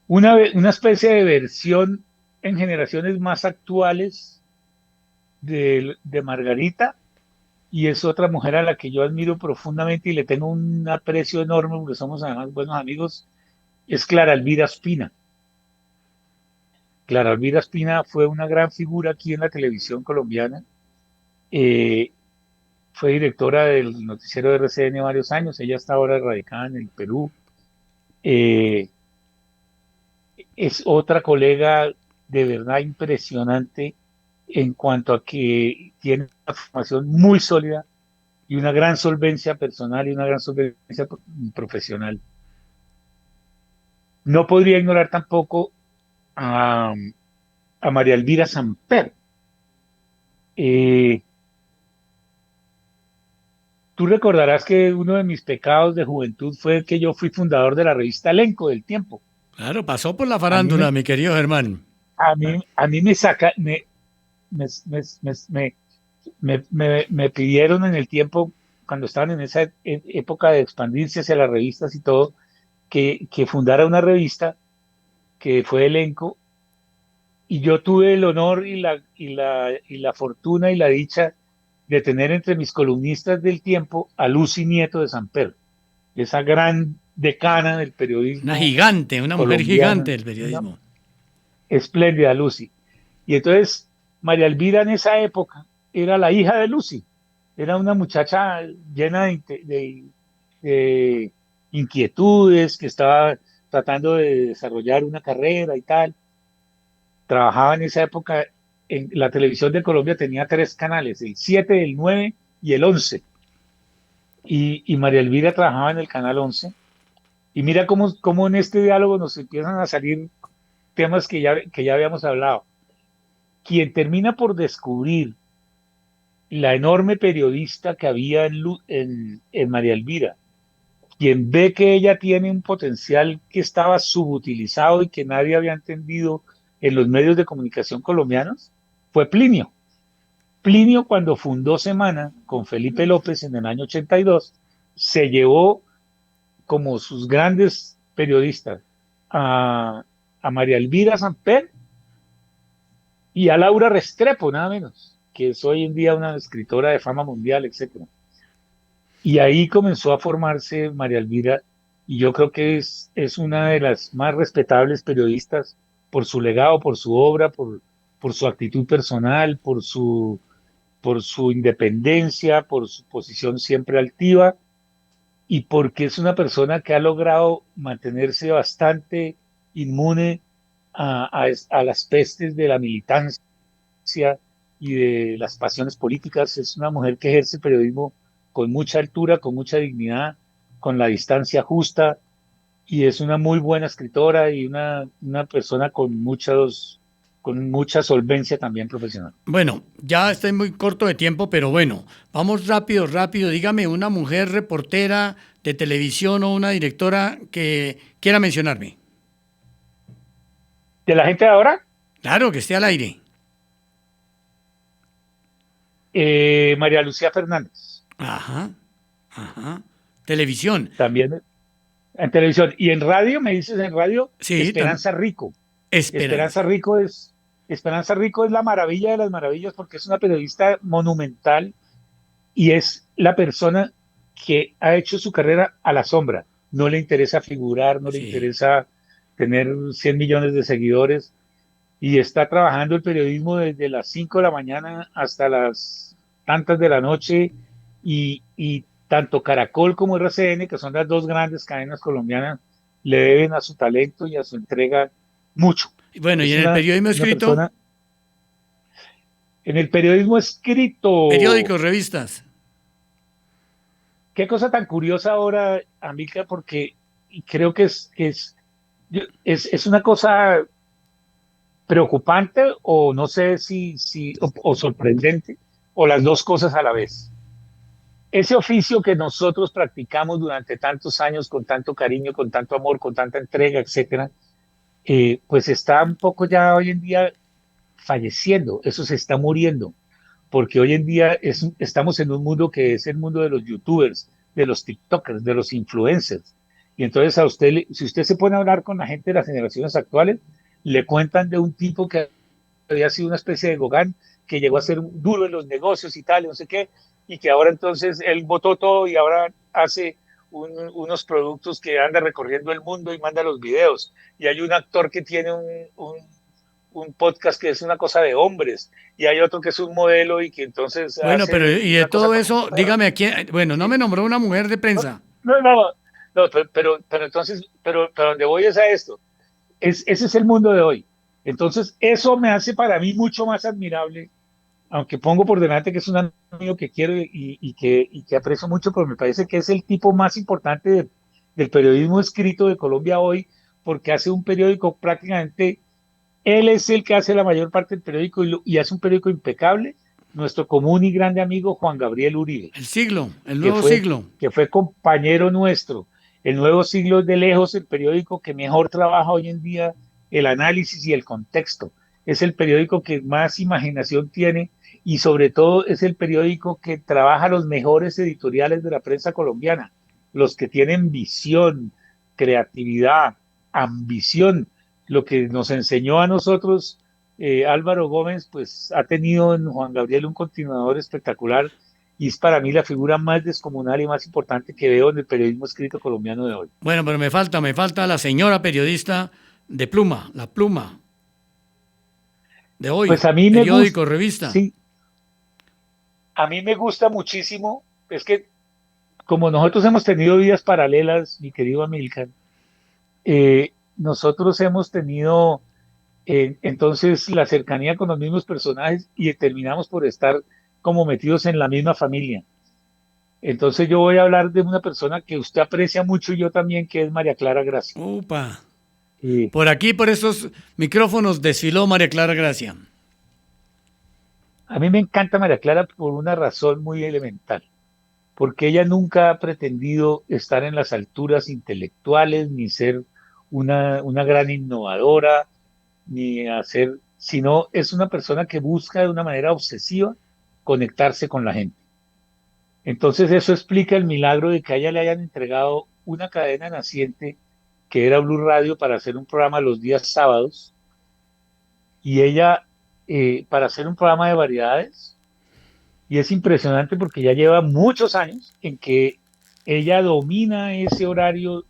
Una especie de versión en generaciones más actuales de Margarita, y es otra mujer a la que yo admiro profundamente y le tengo un aprecio enorme porque somos además buenos amigos, es Clara Elvira Espina. Clara Elvira Espina fue una gran figura aquí en la televisión colombiana. Fue directora del noticiero de RCN varios años. Ella está ahora radicada en el Perú. Es otra colega de verdad impresionante en cuanto a que tiene una formación muy sólida y una gran solvencia personal y una gran solvencia profesional. No podría ignorar tampoco a María Elvira Samper. Tú recordarás que uno de mis pecados de juventud fue que yo fui fundador de la revista Elenco del Tiempo. Claro, pasó por la farándula, mi querido Germán. A mí me pidieron en el tiempo, cuando estaban en esa época de expandirse hacia las revistas y todo, que fundara una revista que fue Elenco, y yo tuve el honor y la fortuna y la dicha de tener entre mis columnistas del Tiempo a Lucy Nieto de Samper, esa gran decana del periodismo. Una gigante, una mujer gigante del periodismo. Espléndida Lucy. Y entonces María Elvira en esa época era la hija de Lucy, era una muchacha llena de inquietudes, que estaba tratando de desarrollar una carrera y tal. Trabajaba en esa época en la televisión de Colombia, tenía 3 canales, el 7, el 9 y el 11. Y María Elvira trabajaba en el canal 11. Y mira cómo en este diálogo nos empiezan a salir temas que ya habíamos hablado. Quien termina por descubrir la enorme periodista que había en María Elvira, quien ve que ella tiene un potencial que estaba subutilizado y que nadie había entendido en los medios de comunicación colombianos, fue Plinio. Plinio, cuando fundó Semana con Felipe López en el año 82, se llevó como sus grandes periodistas a María Elvira Samper y a Laura Restrepo, nada menos, que es hoy en día una escritora de fama mundial, etc. Y ahí comenzó a formarse María Elvira, y yo creo que es una de las más respetables periodistas por su legado, por su obra, por su actitud personal, por su independencia, por su posición siempre altiva, y porque es una persona que ha logrado mantenerse bastante inmune a las pestes de la militancia y de las pasiones políticas. Es una mujer que ejerce periodismo con mucha altura, con mucha dignidad, con la distancia justa, y es una muy buena escritora y una persona con muchos con mucha solvencia también profesional. Bueno, ya estoy muy corto de tiempo, pero bueno, vamos rápido, rápido. Dígame una mujer reportera de televisión o una directora que quiera mencionarme. ¿De la gente de ahora? Claro, que esté al aire. María Lucía Fernández. Ajá, ajá. Televisión. También en televisión. Y en radio, me dices en radio, Sí, Esperanza Rico. Esperanza. Esperanza Rico es la maravilla de las maravillas porque es una periodista monumental y es la persona que ha hecho su carrera a la sombra. No le interesa figurar, no le Sí. interesa tener 100 millones de seguidores y está trabajando el periodismo desde las 5 de la mañana hasta las tantas de la noche y tanto Caracol como RCN, que son las dos grandes cadenas colombianas, le deben a su talento y a su entrega mucho. Bueno, ¿y Es en el periodismo una escrito? persona- en el periodismo escrito, Periódicos, revistas. qué cosa tan curiosa ahora, Amica, porque creo que es una cosa preocupante o no sé o sorprendente o las dos cosas a la vez. Ese oficio que nosotros practicamos durante tantos años con tanto cariño, con tanto amor, con tanta entrega, etcétera, pues está un poco ya hoy en día falleciendo, eso se está muriendo, porque hoy en día estamos en un mundo que es el mundo de los youtubers, de los tiktokers, de los influencers. Y entonces a usted, si usted se pone a hablar con la gente de las generaciones actuales, le cuentan de un tipo que había sido una especie de Gogán, que llegó a ser duro en los negocios y tal, y no sé qué, y que ahora entonces él botó todo y ahora hace unos productos que anda recorriendo el mundo y manda los videos. Y hay un actor que tiene un podcast que es una cosa de hombres, y hay otro que es un modelo y que entonces Bueno, hace pero y de una cosa todo con eso, un perro. dígame a quién. Bueno, no me nombró una mujer de prensa. No, no, no, pero entonces, pero donde voy es a esto. Ese es el mundo de hoy. Entonces, eso me hace para mí mucho más admirable, aunque pongo por delante que es un amigo que quiero y que aprecio mucho, pero me parece que es el tipo más importante del periodismo escrito de Colombia hoy, porque hace un periódico prácticamente, él es el que hace la mayor parte del periódico y hace un periódico impecable, nuestro común y grande amigo Juan Gabriel Uribe, El siglo, el que nuevo fue, siglo. que fue compañero nuestro. El Nuevo Siglo es de lejos el periódico que mejor trabaja hoy en día el análisis y el contexto. Es el periódico que más imaginación tiene y sobre todo es el periódico que trabaja los mejores editoriales de la prensa colombiana, los que tienen visión, creatividad, ambición. Lo que nos enseñó a nosotros Álvaro Gómez, pues ha tenido en Juan Gabriel un continuador espectacular y es para mí la figura más descomunal y más importante que veo en el periodismo escrito colombiano de hoy. Bueno, pero me falta la señora periodista de pluma, la pluma de hoy, Pues a mí me gusta, periódico, revista. sí, a mí me gusta muchísimo, es que como nosotros hemos tenido vidas paralelas, mi querido Amilcar, nosotros hemos tenido entonces la cercanía con los mismos personajes y terminamos por estar como metidos en la misma familia. Entonces yo voy a hablar de una persona que usted aprecia mucho y yo también, que es María Clara Gracia. Upa. Eh, Por aquí, por estos micrófonos, desfiló María Clara Gracia. a mí me encanta María Clara por una razón muy elemental, porque ella nunca ha pretendido estar en las alturas intelectuales, ni ser una gran innovadora, ni hacer, sino es una persona que busca de una manera obsesiva conectarse con la gente. Entonces eso explica el milagro de que a ella le hayan entregado una cadena naciente que era Blue Radio para hacer un programa los días sábados y ella para hacer un programa de variedades y es impresionante porque ya lleva muchos años en que ella domina ese horario,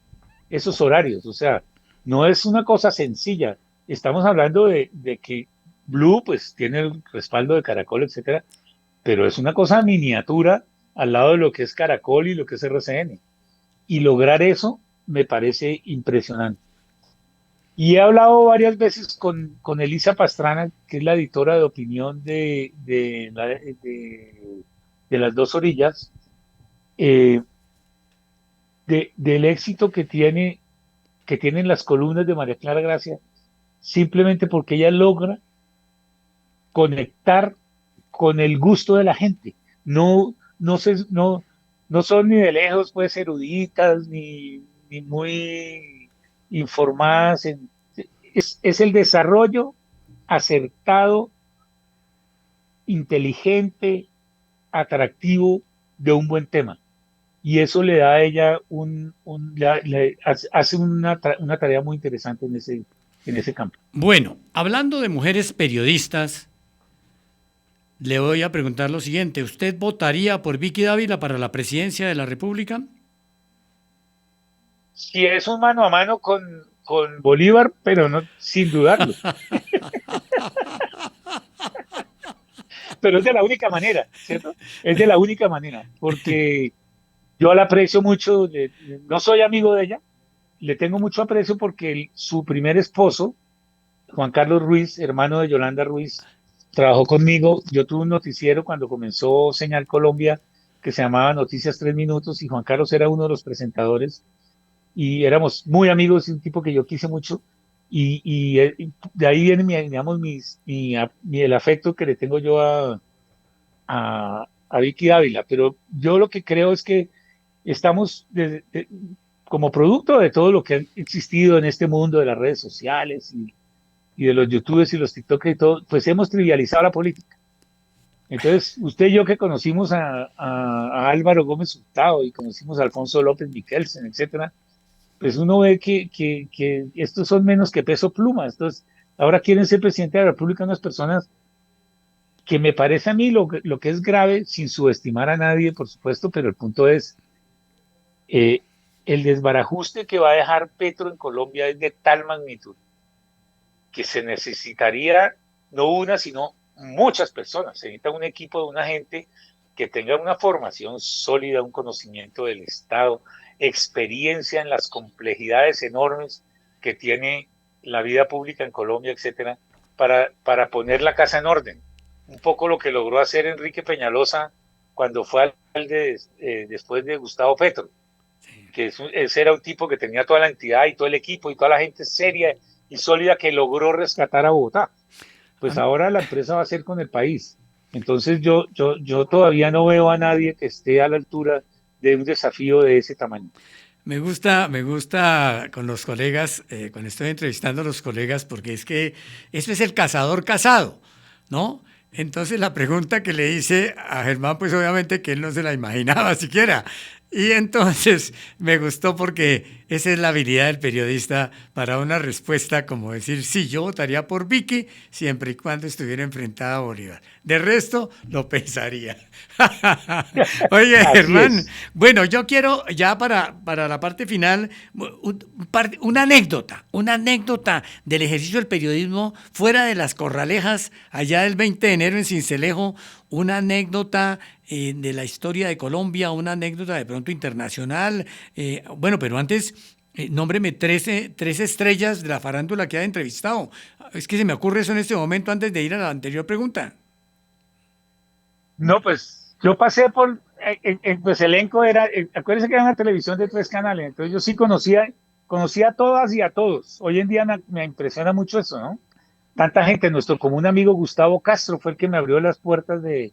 esos horarios, o sea, no es una cosa sencilla. Estamos hablando de que Blue pues tiene el respaldo de Caracol, etcétera, pero es una cosa miniatura al lado de lo que es Caracol y lo que es RCN. Y lograr eso me parece impresionante. Y he hablado varias veces con Elisa Pastrana, que es la editora de opinión de Las Dos Orillas, eh, del éxito que tienen las columnas de María Clara Gracia, simplemente porque ella logra conectar con el gusto de la gente. No son ni de lejos pues eruditas ni muy informadas. Es el desarrollo acertado, inteligente, atractivo de un buen tema. Y eso le da a ella hace una tarea muy interesante en ese campo. Bueno, hablando de mujeres periodistas, le voy a preguntar lo siguiente. ¿Usted votaría por Vicky Dávila para la presidencia de la República? Si es un mano a mano con Bolívar, pero no, sin dudarlo. Pero es de la única manera, ¿cierto? Es de la única manera, porque yo la aprecio mucho, no soy amigo de ella, le tengo mucho aprecio porque su primer esposo, Juan Carlos Ruiz, hermano de Yolanda Ruiz, trabajó conmigo. Yo tuve un noticiero cuando comenzó Señal Colombia que se llamaba Noticias 3 Minutos y Juan Carlos era uno de los presentadores y éramos muy amigos, un tipo que yo quise mucho y de ahí viene digamos, el afecto que le tengo yo a Vicky Dávila. Pero yo lo que creo es que estamos como producto de todo lo que ha existido en este mundo de las redes sociales y de los youtubers y los tiktokers y todo, pues hemos trivializado la política. Entonces, usted y yo que conocimos a Álvaro Gómez Hurtado y conocimos a Alfonso López Miquelsen, etcétera, pues uno ve que estos son menos que peso pluma. Entonces, ahora quieren ser presidente de la República unas personas que me parece a mí lo que es grave, sin subestimar a nadie, por supuesto, pero el punto es, el desbarajuste que va a dejar Petro en Colombia es de tal magnitud que se necesitaría no una, sino muchas personas. Se necesita un equipo de una gente que tenga una formación sólida, un conocimiento del Estado, experiencia en las complejidades enormes que tiene la vida pública en Colombia, etcétera, para poner la casa en orden. Un poco lo que logró hacer Enrique Peñalosa cuando fue alcalde después de Gustavo Petro, que ese era un tipo que tenía toda la entidad y todo el equipo y toda la gente seria y sólida que logró rescatar a Bogotá. Pues ahora la empresa va a ser con el país. Entonces yo todavía no veo a nadie que esté a la altura de un desafío de ese tamaño. Me gusta con los colegas, cuando estoy entrevistando a los colegas, porque es que eso es el cazador casado, ¿no? Entonces la pregunta que le hice a Germán, pues obviamente que él no se la imaginaba siquiera. Y entonces me gustó porque esa es la habilidad del periodista para una respuesta como decir, sí, yo votaría por Vicky siempre y cuando estuviera enfrentada a Bolívar. De resto, lo pensaría. Oye, Germán, bueno, yo quiero ya para la parte final una anécdota del ejercicio del periodismo fuera de las corralejas allá del 20 de enero en Sincelejo, una anécdota de la historia de Colombia, una anécdota de pronto internacional. Bueno, pero antes, nómbreme 3 estrellas de la farándula que ha entrevistado. Es que se me ocurre eso en este momento antes de ir a la anterior pregunta. No, pues yo pasé por, pues elenco era, acuérdense que era una televisión de 3 canales, entonces yo sí conocía a todas y a todos. Hoy en día me impresiona mucho eso, ¿no? Tanta gente, nuestro común amigo Gustavo Castro fue el que me abrió las puertas de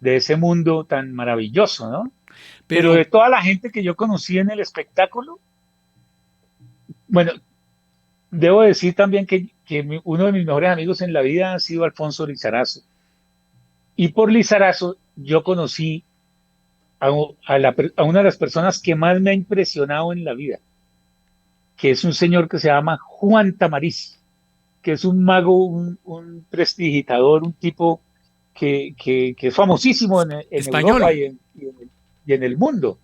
ese mundo tan maravilloso, ¿no? Pero de toda la gente que yo conocí en el espectáculo, bueno, debo decir también que uno de mis mejores amigos en la vida ha sido Alfonso Lizarazo. Y por Lizarazo yo conocí a una de las personas que más me ha impresionado en la vida, que es un señor que se llama Juan Tamariz, que es un mago, un prestidigitador, un tipo que es famosísimo en Europa y en el mundo.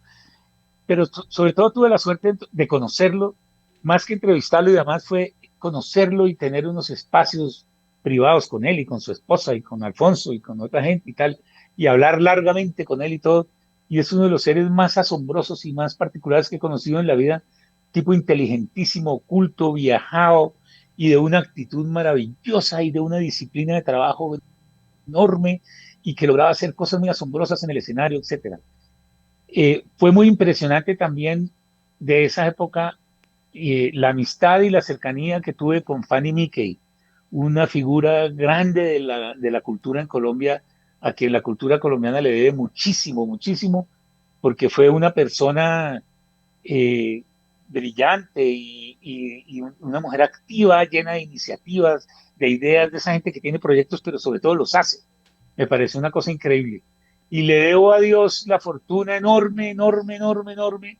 Pero sobre todo tuve la suerte de conocerlo, más que entrevistarlo y además fue conocerlo y tener unos espacios privados con él y con su esposa y con Alfonso y con otra gente y tal, y hablar largamente con él y todo. Y es uno de los seres más asombrosos y más particulares que he conocido en la vida, tipo inteligentísimo, culto, viajado y de una actitud maravillosa y de una disciplina de trabajo enorme y que lograba hacer cosas muy asombrosas en el escenario, etcétera. Fue muy impresionante también de esa época la amistad y la cercanía que tuve con Fanny Mickey, una figura grande de la cultura en Colombia, a quien la cultura colombiana le debe muchísimo, muchísimo, porque fue una persona eh, brillante y una mujer activa, llena de iniciativas, de ideas, de esa gente que tiene proyectos, pero sobre todo los hace. Me parece una cosa increíble. Y le debo a Dios la fortuna enorme, enorme, enorme, enorme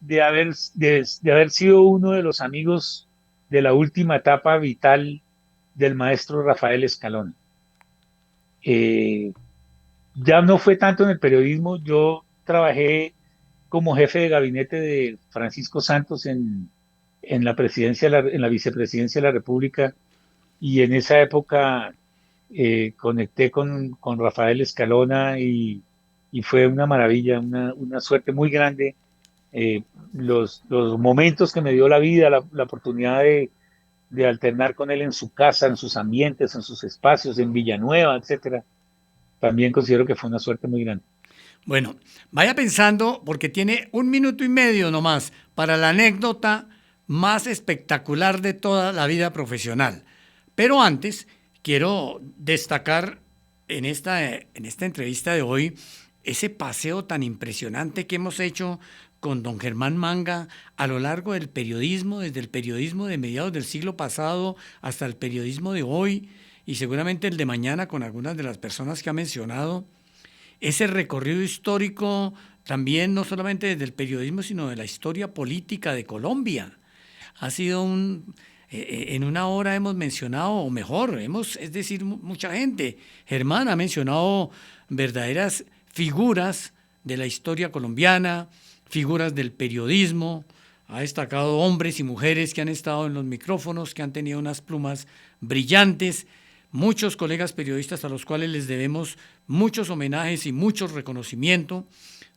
de haber sido uno de los amigos de la última etapa vital del maestro Rafael Escalona. Ya no fue tanto en el periodismo, yo trabajé como jefe de gabinete de Francisco Santos en la presidencia, en la vicepresidencia de la República, y en esa época conecté con Rafael Escalona y fue una maravilla, una suerte muy grande. Los momentos que me dio la vida, la oportunidad de alternar con él en su casa, en sus ambientes, en sus espacios, en Villanueva, etcétera, también considero que fue una suerte muy grande. Bueno, vaya pensando, porque tiene 1 minuto y medio nomás para la anécdota más espectacular de toda la vida profesional. Pero antes, quiero destacar en esta entrevista de hoy ese paseo tan impresionante que hemos hecho con don Germán Manga a lo largo del periodismo, desde el periodismo de mediados del siglo pasado hasta el periodismo de hoy y seguramente el de mañana con algunas de las personas que ha mencionado. Ese recorrido histórico también no solamente desde el periodismo, sino de la historia política de Colombia. Ha sido en una hora hemos mencionado, o mejor, es decir, mucha gente. Germán ha mencionado verdaderas figuras de la historia colombiana, figuras del periodismo, ha destacado hombres y mujeres que han estado en los micrófonos, que han tenido unas plumas brillantes, muchos colegas periodistas a los cuales les debemos muchos homenajes y mucho reconocimiento,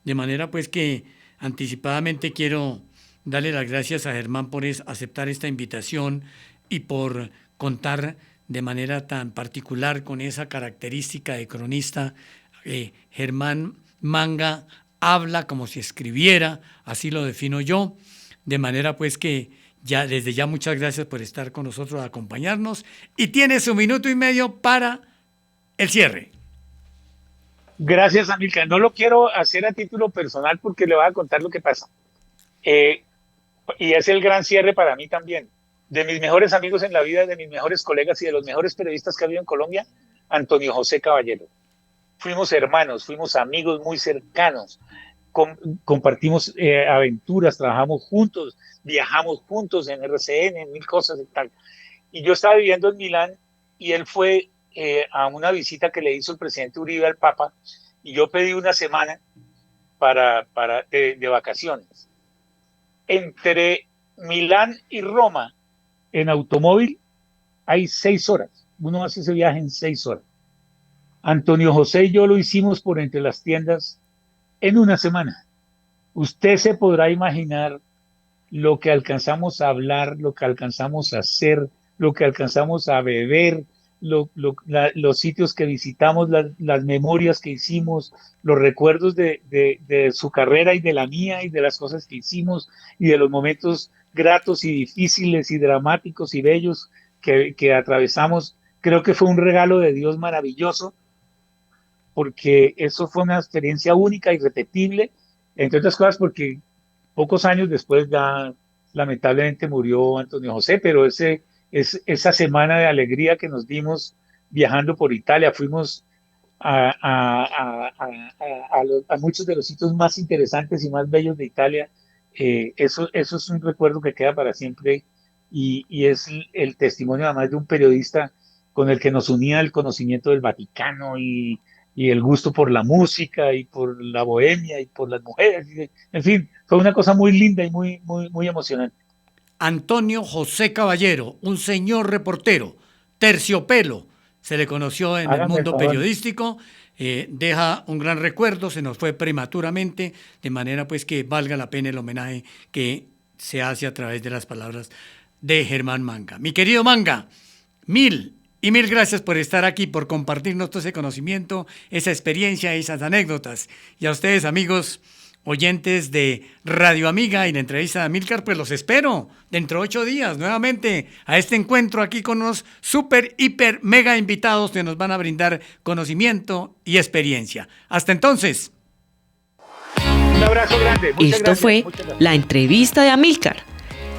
de manera pues que anticipadamente quiero darle las gracias a Germán por aceptar esta invitación y por contar de manera tan particular con esa característica de cronista. Germán Manga habla como si escribiera, así lo defino yo, de manera pues que desde ya muchas gracias por estar con nosotros, acompañarnos, y tiene su 1 minuto y medio para el cierre. Gracias, Amílcar. No lo quiero hacer a título personal porque le voy a contar lo que pasa. Y es el gran cierre para mí también. De mis mejores amigos en la vida, de mis mejores colegas y de los mejores periodistas que ha habido en Colombia, Antonio José Caballero. Fuimos hermanos, fuimos amigos muy cercanos, compartimos aventuras, trabajamos juntos, viajamos juntos en RCN, en 1000 cosas y tal. Y yo estaba viviendo en Milán y él fue a una visita que le hizo el presidente Uribe al Papa y yo pedí una semana de vacaciones. Entre Milán y Roma, en automóvil, hay 6 horas. Uno hace ese viaje en 6 horas. Antonio José y yo lo hicimos por entre las tiendas en una semana. Usted se podrá imaginar lo que alcanzamos a hablar, lo que alcanzamos a hacer, lo que alcanzamos a beber, los sitios que visitamos, las memorias que hicimos, los recuerdos de su carrera y de la mía y de las cosas que hicimos y de los momentos gratos y difíciles y dramáticos y bellos que atravesamos. Creo que fue un regalo de Dios maravilloso, porque eso fue una experiencia única, irrepetible, entre otras cosas porque pocos años después ya lamentablemente murió Antonio José, pero esa semana de alegría que nos dimos viajando por Italia, fuimos a muchos de los sitios más interesantes y más bellos de Italia. Eso es un recuerdo que queda para siempre y es el testimonio además de un periodista con el que nos unía el conocimiento del Vaticano y el gusto por la música y por la bohemia y por las mujeres. En fin, fue una cosa muy linda y muy, muy, muy emocionante. Antonio José Caballero, un señor reportero, terciopelo, se le conoció en el mundo periodístico, deja un gran recuerdo, se nos fue prematuramente, de manera pues que valga la pena el homenaje que se hace a través de las palabras de Germán Manga. Mi querido Manga, mil gracias por estar aquí, por compartirnos todo ese conocimiento, esa experiencia, esas anécdotas. Y a ustedes, amigos, oyentes de Radio Amiga y la entrevista de Amílcar, pues los espero dentro de 8 días nuevamente a este encuentro aquí con unos super, hiper, mega invitados que nos van a brindar conocimiento y experiencia. Hasta entonces. Un abrazo grande. Esto fue la entrevista de Amílcar.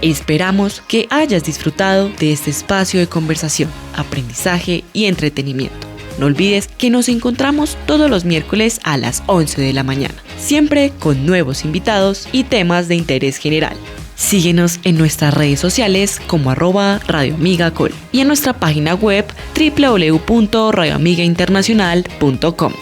Esperamos que hayas disfrutado de este espacio de conversación, aprendizaje y entretenimiento. No olvides que nos encontramos todos los miércoles a las 11 de la mañana, siempre con nuevos invitados y temas de interés general. Síguenos en nuestras redes sociales como @radioamigacol y en nuestra página web www.radioamigainternacional.com.